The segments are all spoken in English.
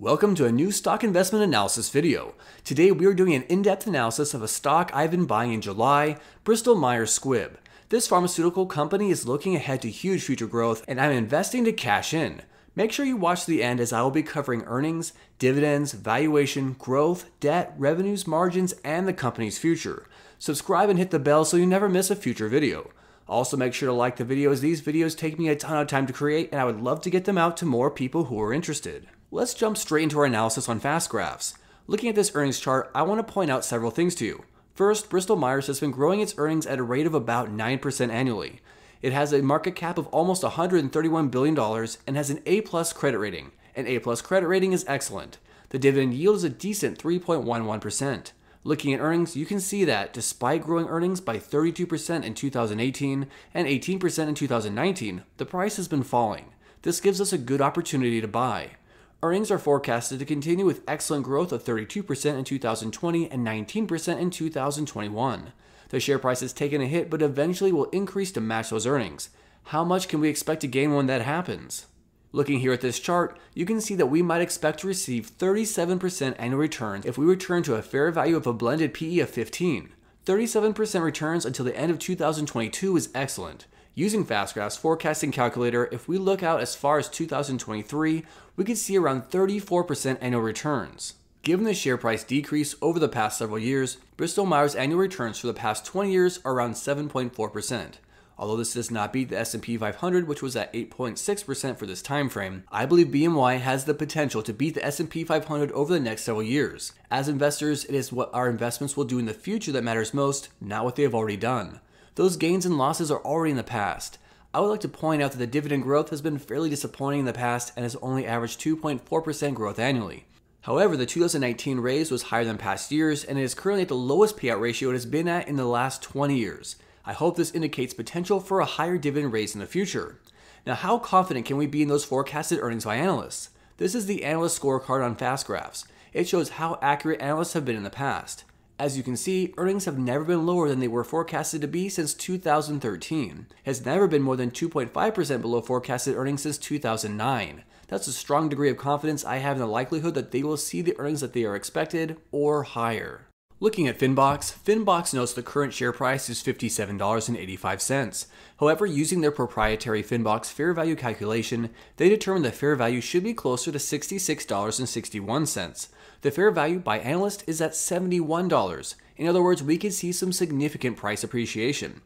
Welcome to a new stock investment analysis video. Today we are doing an in-depth analysis of a stock I've been buying in July, Bristol Myers Squibb. This pharmaceutical company is looking ahead to huge future growth and I'm investing to cash in. Make sure you watch to the end as I will be covering earnings, dividends, valuation, growth, debt, revenues, margins, and the company's future. Subscribe and hit the bell so you never miss a future video. Also make sure to like the video as these videos take me a ton of time to create and I would love to get them out to more people who are interested. Let's jump straight into our analysis on fast graphs. Looking at this earnings chart, I want to point out several things to you. First, Bristol Myers has been growing its earnings at a rate of about 9% annually. It has a market cap of almost $131 billion and has an A+ credit rating. An A+ credit rating is excellent. The dividend yield is a decent 3.11%. Looking at earnings, you can see that despite growing earnings by 32% in 2018 and 18% in 2019, the price has been falling. This gives us a good opportunity to buy. Earnings are forecasted to continue with excellent growth of 32% in 2020 and 19% in 2021. The share price has taken a hit but eventually will increase to match those earnings. How much can we expect to gain when that happens? Looking here at this chart, you can see that we might expect to receive 37% annual returns if we return to a fair value of a blended PE of 15. 37% returns until the end of 2022 is excellent. Using FastGraph's forecasting calculator, if we look out as far as 2023, we could see around 34% annual returns. Given the share price decrease over the past several years, Bristol Myers' annual returns for the past 20 years are around 7.4%. Although this does not beat the S&P 500, which was at 8.6% for this time frame, I believe BMY has the potential to beat the S&P 500 over the next several years. As investors, it is what our investments will do in the future that matters most, not what they have already done. Those gains and losses are already in the past. I would like to point out that the dividend growth has been fairly disappointing in the past and has only averaged 2.4% growth annually. However, the 2019 raise was higher than past years and it is currently at the lowest payout ratio it has been at in the last 20 years. I hope this indicates potential for a higher dividend raise in the future. Now, how confident can we be in those forecasted earnings by analysts? This is the Analyst Score card on FastGraphs. It shows how accurate analysts have been in the past. As you can see, earnings have never been lower than they were forecasted to be since 2013. It has never been more than 2.5% below forecasted earnings since 2009. That's a strong degree of confidence I have in the likelihood that they will see the earnings that they are expected or higher. Looking at Finbox notes the current share price is $57.85. However, using their proprietary Finbox fair value calculation, they determined the fair value should be closer to $66.61. The fair value by analysts is at $71. In other words, we could see some significant price appreciation.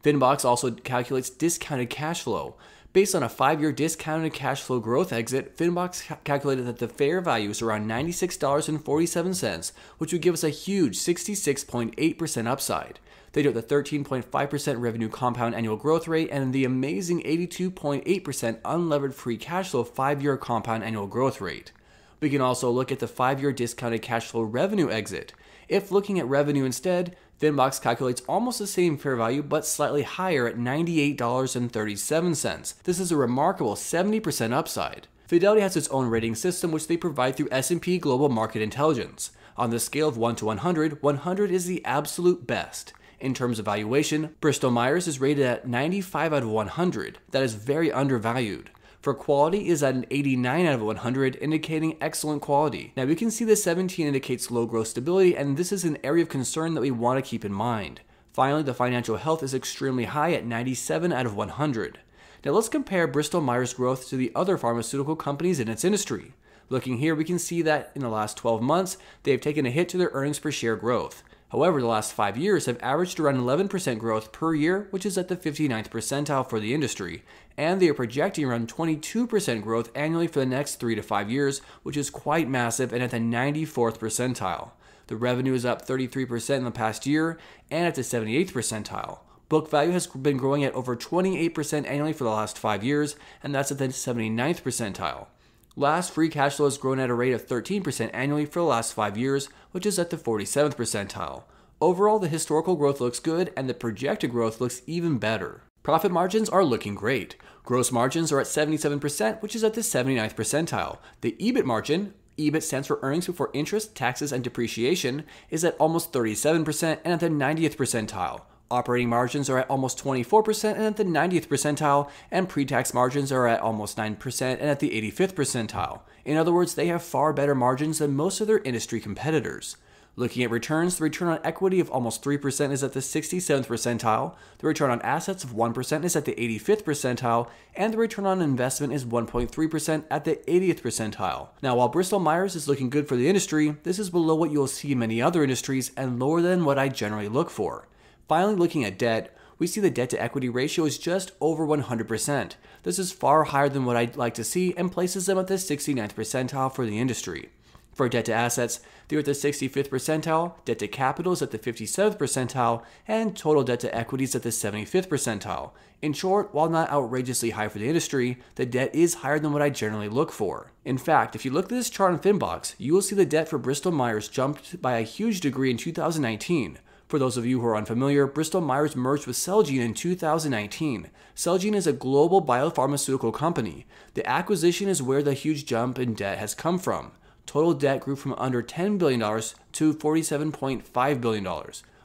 Finbox also calculates discounted cash flow. Based on a 5-year discounted cash flow growth exit, Finbox calculated that the fair value is around $96.47, which would give us a huge 66.8% upside. They note the 13.5% revenue compound annual growth rate and the amazing 82.8% unlevered free cash flow 5-year compound annual growth rate. We can also look at the 5-year discounted cash flow revenue exit. If looking at revenue instead, Finbox calculates almost the same fair value but slightly higher at $98.37. This is a remarkable 70% upside. Fidelity has its own rating system which they provide through S&P Global Market Intelligence. On the scale of 1 to 100, 100 is the absolute best. In terms of valuation, Bristol Myers is rated at 95 out of 100. That is very undervalued. For quality is at an 89 out of 100, indicating excellent quality. Now we can see the 17 indicates low growth stability, and this is an area of concern that we want to keep in mind. Finally, the financial health is extremely high at 97 out of 100. Now let's compare Bristol Myers growth to the other pharmaceutical companies in its industry. Looking here, we can see that in the last 12 months, they have taken a hit to their earnings per share growth. However, the last 5 years have averaged around 11% growth per year, which is at the 59th percentile for the industry, and they are projecting around 22% growth annually for the next 3 to 5 years, which is quite massive and at the 94th percentile. The revenue is up 33% in the past year and at the 78th percentile. Book value has been growing at over 28% annually for the last 5 years, and that's at the 79th percentile. Last, free cash flow has grown at a rate of 13% annually for the last 5 years, which is at the 47th percentile. Overall, the historical growth looks good and the projected growth looks even better. Profit margins are looking great. Gross margins are at 77%, which is at the 79th percentile. The Ebit margin, EBIT stands for earnings before interest, taxes, and depreciation, is at almost 37% and at the 90th percentile. Operating margins are at almost 24% and at the 90th percentile, and pre-tax margins are at almost 9% and at the 85th percentile. In other words, they have far better margins than most of their industry competitors. Looking at returns, the return on equity of almost 3% is at the 67th percentile, the return on assets of 1% is at the 85th percentile, and the return on investment is 1.3% at the 80th percentile. Now, while Bristol Myers is looking good for the industry, this is below what you'll see in many other industries and lower than what I generally look for. Finally, looking at debt, we see the debt-to-equity ratio is just over 100%. This is far higher than what I'd like to see and places them at the 69th percentile for the industry. For debt to assets, they're at the 65th percentile, debt to capital is at the 57th percentile, and total debt to equity is at the 75th percentile. In short, while not outrageously high for the industry, the debt is higher than what I generally look for. In fact, if you look at this chart on Finbox, you will see the debt for Bristol Myers jumped by a huge degree in 2019. For those of you who are unfamiliar, Bristol Myers merged with Celgene in 2019. Celgene is a global biopharmaceutical company. The acquisition is where the huge jump in debt has come from. Total debt grew from under $10 billion to $47.5 billion.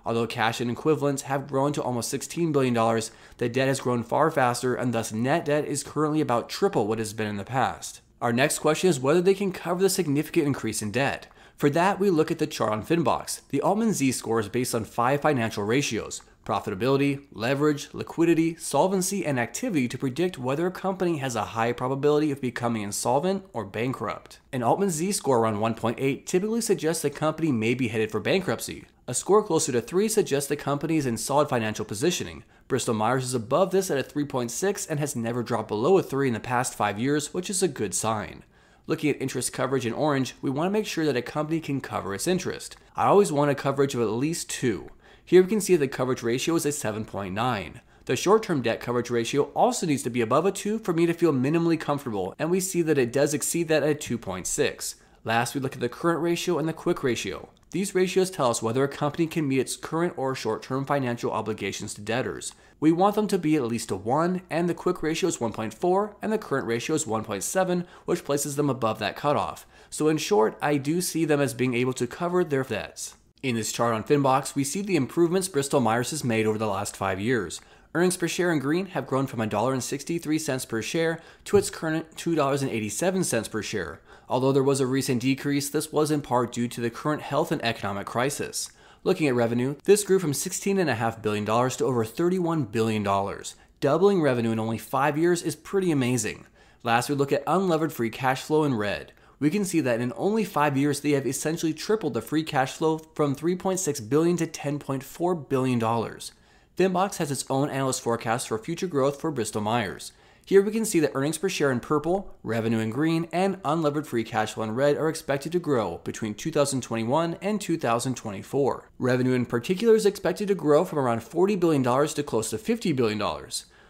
Although cash and equivalents have grown to almost $16 billion, the debt has grown far faster, and thus net debt is currently about triple what it has been in the past. Our next question is whether they can cover the significant increase in debt. For that, we look at the chart on Finbox. The Altman Z-score is based on 5 financial ratios: profitability, leverage, liquidity, solvency, and activity to predict whether a company has a high probability of becoming insolvent or bankrupt. An Altman Z-score around 1.8 typically suggests the company may be headed for bankruptcy. A score closer to 3 suggests the company is in solid financial positioning. Bristol Myers is above this at a 3.6 and has never dropped below a 3 in the past 5 years, which is a good sign. Looking at interest coverage in orange, we want to make sure that a company can cover its interest. I always want a coverage of at least 2. Here we can see the coverage ratio is at 7.9. The short-term debt coverage ratio also needs to be above a 2 for me to feel minimally comfortable, and we see that it does exceed that at 2.6. Last, we look at the current ratio and the quick ratio. These ratios tell us whether a company can meet its current or short-term financial obligations to debtors. We want them to be at least a 1, and the quick ratio is 1.4, and the current ratio is 1.7, which places them above that cutoff. So in short, I do see them as being able to cover their debts. In this chart on Finbox, we see the improvements Bristol Myers has made over the last 5 years. Earnings per share in green have grown from $1.63 per share to its current $2.87 per share. Although there was a recent decrease, this was in part due to the current health and economic crisis. Looking at revenue, this grew from $16.5 billion to over $31 billion. Doubling revenue in only 5 years is pretty amazing. Last, we look at unlevered free cash flow in red. We can see that in only 5 years, they have essentially tripled the free cash flow from $3.6 billion to $10.4 billion. Finbox has its own analyst forecast for future growth for Bristol Myers. Here we can see that earnings per share in purple, revenue in green, and unlevered free cash flow in red are expected to grow between 2021 and 2024. Revenue in particular is expected to grow from around $40 billion to close to $50 billion.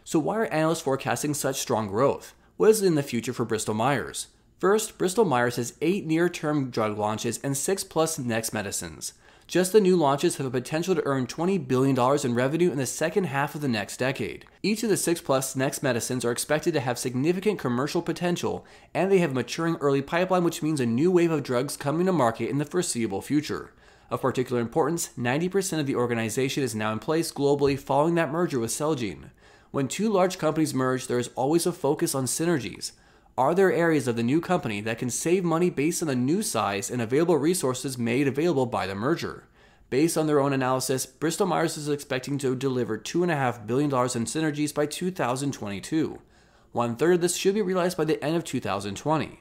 So why are analysts forecasting such strong growth? What is in the future for Bristol Myers? First, Bristol Myers has 8 near-term drug launches and 6+ next medicines. Just the new launches have a potential to earn $20 billion in revenue in the second half of the next decade. Each of the 6+ next medicines are expected to have significant commercial potential, and they have a maturing early pipeline, which means a new wave of drugs coming to market in the foreseeable future. Of particular importance, 90% of the organization is now in place globally following that merger with Celgene. When 2 large companies merge, there is always a focus on synergies. Are there areas of the new company that can save money based on the new size and available resources made available by the merger? Based on their own analysis, Bristol Myers is expecting to deliver $2.5 billion in synergies by 2022. 1/3 of this should be realized by the end of 2020.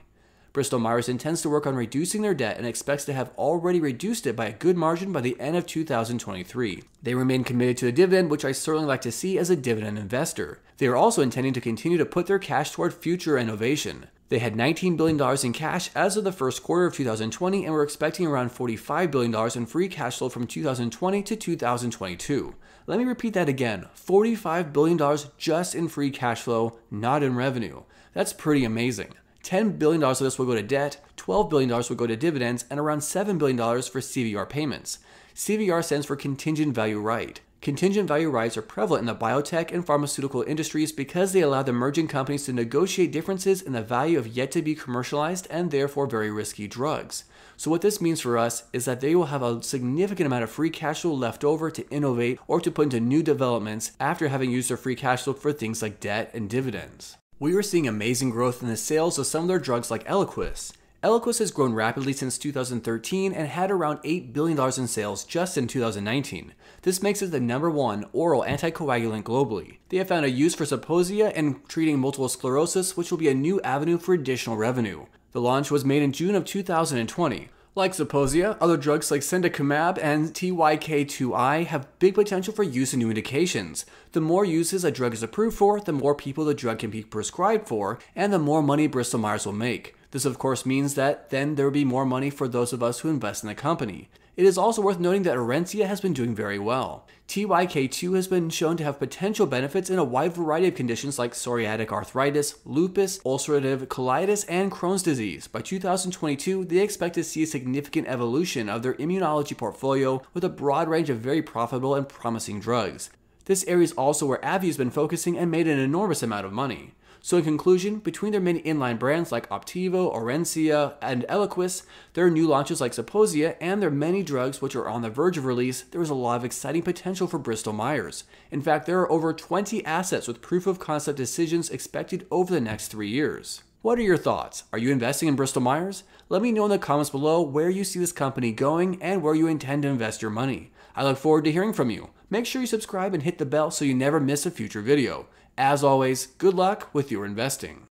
Bristol Myers intends to work on reducing their debt and expects to have already reduced it by a good margin by the end of 2023. They remain committed to the dividend, which I certainly like to see as a dividend investor. They are also intending to continue to put their cash toward future innovation. They had $19 billion in cash as of the first quarter of 2020 and were expecting around $45 billion in free cash flow from 2020 to 2022. Let me repeat that again, $45 billion just in free cash flow, not in revenue. That's pretty amazing. $10 billion of this will go to debt, $12 billion will go to dividends, and around $7 billion for CVR payments. CVR stands for Contingent Value Right. Contingent value rights are prevalent in the biotech and pharmaceutical industries because they allow the merging companies to negotiate differences in the value of yet-to-be commercialized and therefore very risky drugs. So what this means for us is that they will have a significant amount of free cash flow left over to innovate or to put into new developments after having used their free cash flow for things like debt and dividends. We are seeing amazing growth in the sales of some of their drugs like Eliquis. Eliquis has grown rapidly since 2013 and had around $8 billion in sales just in 2019. This makes it the #1 oral anticoagulant globally. They have found a use for Zeposia in treating multiple sclerosis, which will be a new avenue for additional revenue. The launch was made in June of 2020. Like Zeposia, other drugs like Cendakimab and TYK2I have big potential for use in new indications. The more uses a drug is approved for, the more people the drug can be prescribed for, and the more money Bristol Myers will make. This of course means that then there will be more money for those of us who invest in the company. It is also worth noting that Orencia has been doing very well. TYK2 has been shown to have potential benefits in a wide variety of conditions like psoriatic arthritis, lupus, ulcerative colitis, and Crohn's disease. By 2022, they expect to see a significant evolution of their immunology portfolio with a broad range of very profitable and promising drugs. This area is also where AbbVie has been focusing and made an enormous amount of money. So in conclusion, between their many inline brands like Optivo, Orencia, and Eliquis, their new launches like Zeposia, and their many drugs which are on the verge of release, there is a lot of exciting potential for Bristol Myers. In fact, there are over 20 assets with proof of concept decisions expected over the next 3 years. What are your thoughts? Are you investing in Bristol Myers? Let me know in the comments below where you see this company going and where you intend to invest your money. I look forward to hearing from you. Make sure you subscribe and hit the bell so you never miss a future video. As always, good luck with your investing.